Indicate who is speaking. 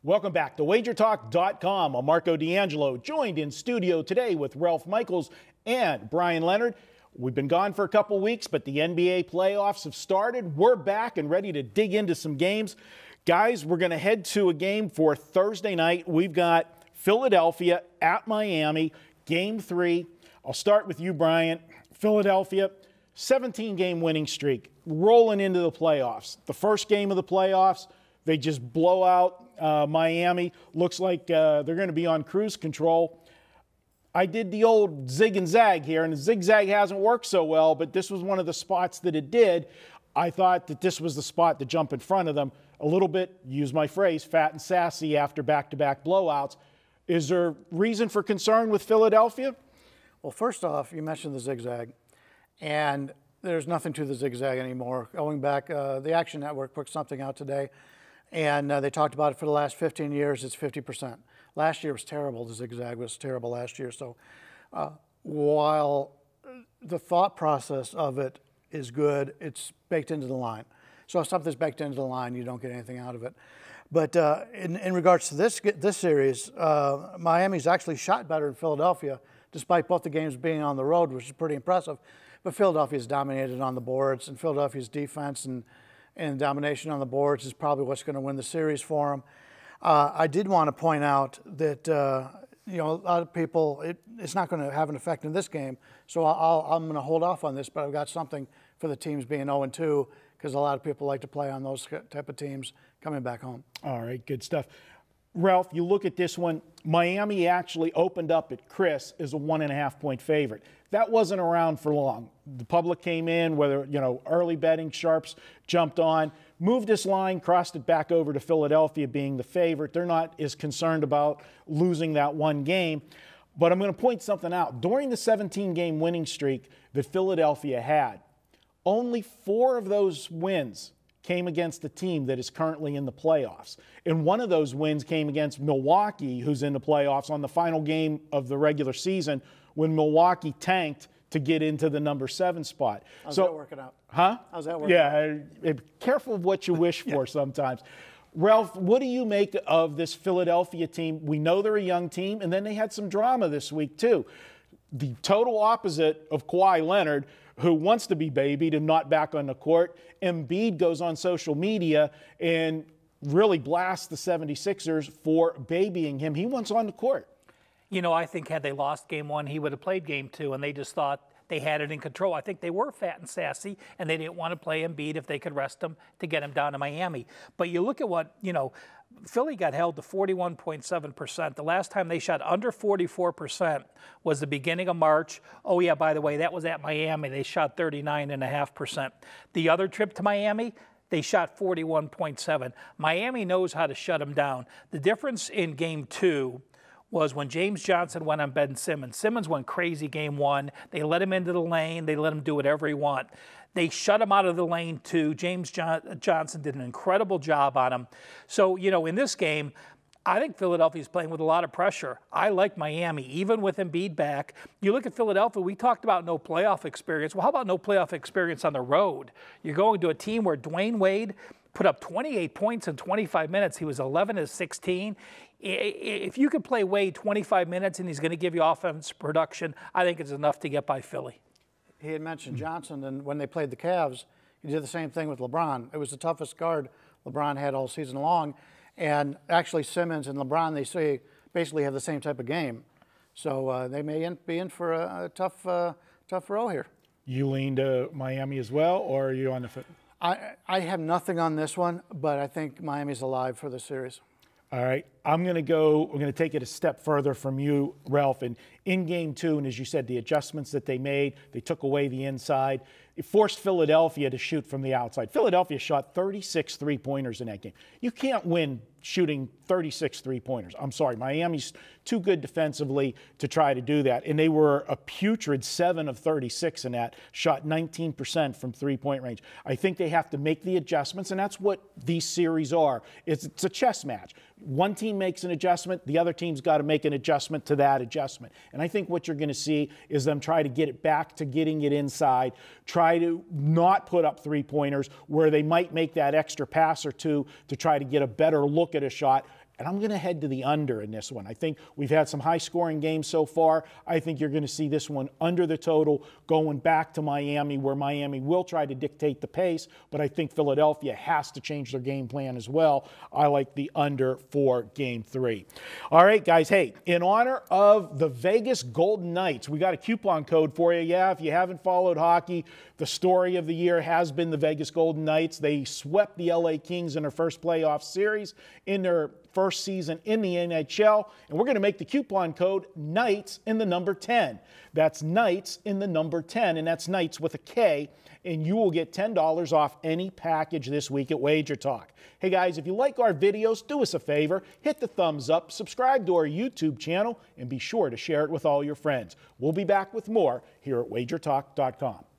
Speaker 1: Welcome back to WagerTalk.com. I'm Marco D'Angelo, joined in studio today with Ralph Michaels and Bryan Leonard. We've been gone for a couple weeks, but the NBA playoffs have started. We're back and ready to dig into some games. Guys, we're going to head to a game for Thursday night. We've got Philadelphia at Miami, Game 3. I'll start with you, Bryan. Philadelphia, 17-game winning streak, rolling into the playoffs. The first game of the playoffs, they just blow out Miami. Looks like they're going to be on cruise control. I did the old zig and zag here, and the zigzag hasn't worked so well, but this was one of the spots that it did. I thought that this was the spot to jump in front of them a little bit, use my phrase, fat and sassy after back-to-back blowouts. Is there reason for concern with Philadelphia?
Speaker 2: Well, first off, you mentioned the zigzag, and there's nothing to the zigzag anymore. Going back, the Action Network put something out today, and they talked about it for the last 15 years. It's 50%. Last year was terrible. The zigzag was terrible last year. So while the thought process of it is good, it's baked into the line. So if something's baked into the line, you don't get anything out of it. But in regards to this series, Miami's actually shot better than Philadelphia, despite both the games being on the road, which is pretty impressive. But Philadelphia's dominated on the boards, and Philadelphia's defense and domination on the boards is probably what's going to win the series for them. I did want to point out that a lot of people, it's not going to have an effect in this game, so I'm going to hold off on this, but I've got something for the teams being 0-2, because a lot of people like to play on those type of teams coming back home. All
Speaker 1: right, good stuff. Ralph, you look at this one, Miami actually opened up at Chris as a 1.5-point favorite. That wasn't around for long. The public came in, whether, early betting sharps jumped on, moved this line, crossed it back over to Philadelphia being the favorite. They're not as concerned about losing that one game. But I'm going to point something out. During the 17-game winning streak that Philadelphia had, only 4 of those wins came against the team that is currently in the playoffs. And one of those wins came against Milwaukee, who's in the playoffs, on the final game of the regular season when Milwaukee tanked to get into the number 7 spot.
Speaker 2: How's that working out?
Speaker 1: Huh?
Speaker 2: How's that working out?
Speaker 1: Yeah, careful of what you wish for sometimes. Ralph, what do you make of this Philadelphia team? We know they're a young team, and then they had some drama this week too. The total opposite of Kawhi Leonard, who wants to be babied and not back on the court. Embiid goes on social media and really blasts the 76ers for babying him. He wants on the court.
Speaker 3: I think had they lost game 1, he would have played game 2, and they just thought they had it in control. I think they were fat and sassy, and they didn't want to play Embiid if they could rest him to get him down to Miami. But you look at what, Philly got held to 41.7%. The last time they shot under 44% was the beginning of March. Oh, yeah, by the way, that was at Miami. They shot 39.5%. The other trip to Miami, they shot 41.7%. Miami knows how to shut them down. The difference in game 2 was when James Johnson went on Ben Simmons. Simmons went crazy game 1. They let him into the lane. They let him do whatever he want. They shut him out of the lane too. James Johnson did an incredible job on him. So, in this game, I think Philadelphia's playing with a lot of pressure. I like Miami, even with Embiid back. You look at Philadelphia, we talked about no playoff experience. Well, how about no playoff experience on the road? You're going to a team where Dwayne Wade put up 28 points in 25 minutes. He was 11 of 16. If you can play Wade 25 minutes and he's going to give you offense production, I think it's enough to get by Philly.
Speaker 2: He had mentioned Johnson, and when they played the Cavs, he did the same thing with LeBron. It was the toughest guard LeBron had all season long. And actually, Simmons and LeBron, they say, basically have the same type of game. So they may be in for a tough row here.
Speaker 1: You lean to Miami as well, or are you on the foot?
Speaker 2: I have nothing on this one, but I think Miami's alive for the series.
Speaker 1: All right, we're going to take it a step further from you, Ralph. And in game 2, and as you said, the adjustments that they made, they took away the inside. It forced Philadelphia to shoot from the outside. Philadelphia shot 36 three-pointers in that game. You can't win shooting 36 three-pointers. I'm sorry, Miami's too good defensively to try to do that. And they were a putrid 7 of 36 in that, shot 19% from three-point range. I think they have to make the adjustments, and that's what these series are. It's a chess match. One team makes an adjustment, the other team's got to make an adjustment to that adjustment. And I think what you're going to see is them try to get it back to getting it inside, try to not put up three-pointers where they might make that extra pass or two to try to get a better look at a shot. and I'm going to head to the under in this one. I think we've had some high-scoring games so far. I think you're going to see this one under the total, going back to Miami, where Miami will try to dictate the pace, but I think Philadelphia has to change their game plan as well. I like the under for Game 3. All right, guys, hey, in honor of the Vegas Golden Knights, we got a coupon code for you. Yeah, if you haven't followed hockey, the story of the year has been the Vegas Golden Knights. They swept the LA Kings in their first playoff series in their first season in the NHL, and we're going to make the coupon code Knights in the number 10. That's Knights in the number 10, and that's Knights with a K, and you will get $10 off any package this week at WagerTalk. Hey guys, if you like our videos, do us a favor, hit the thumbs up, subscribe to our YouTube channel, and be sure to share it with all your friends. We'll be back with more here at WagerTalk.com.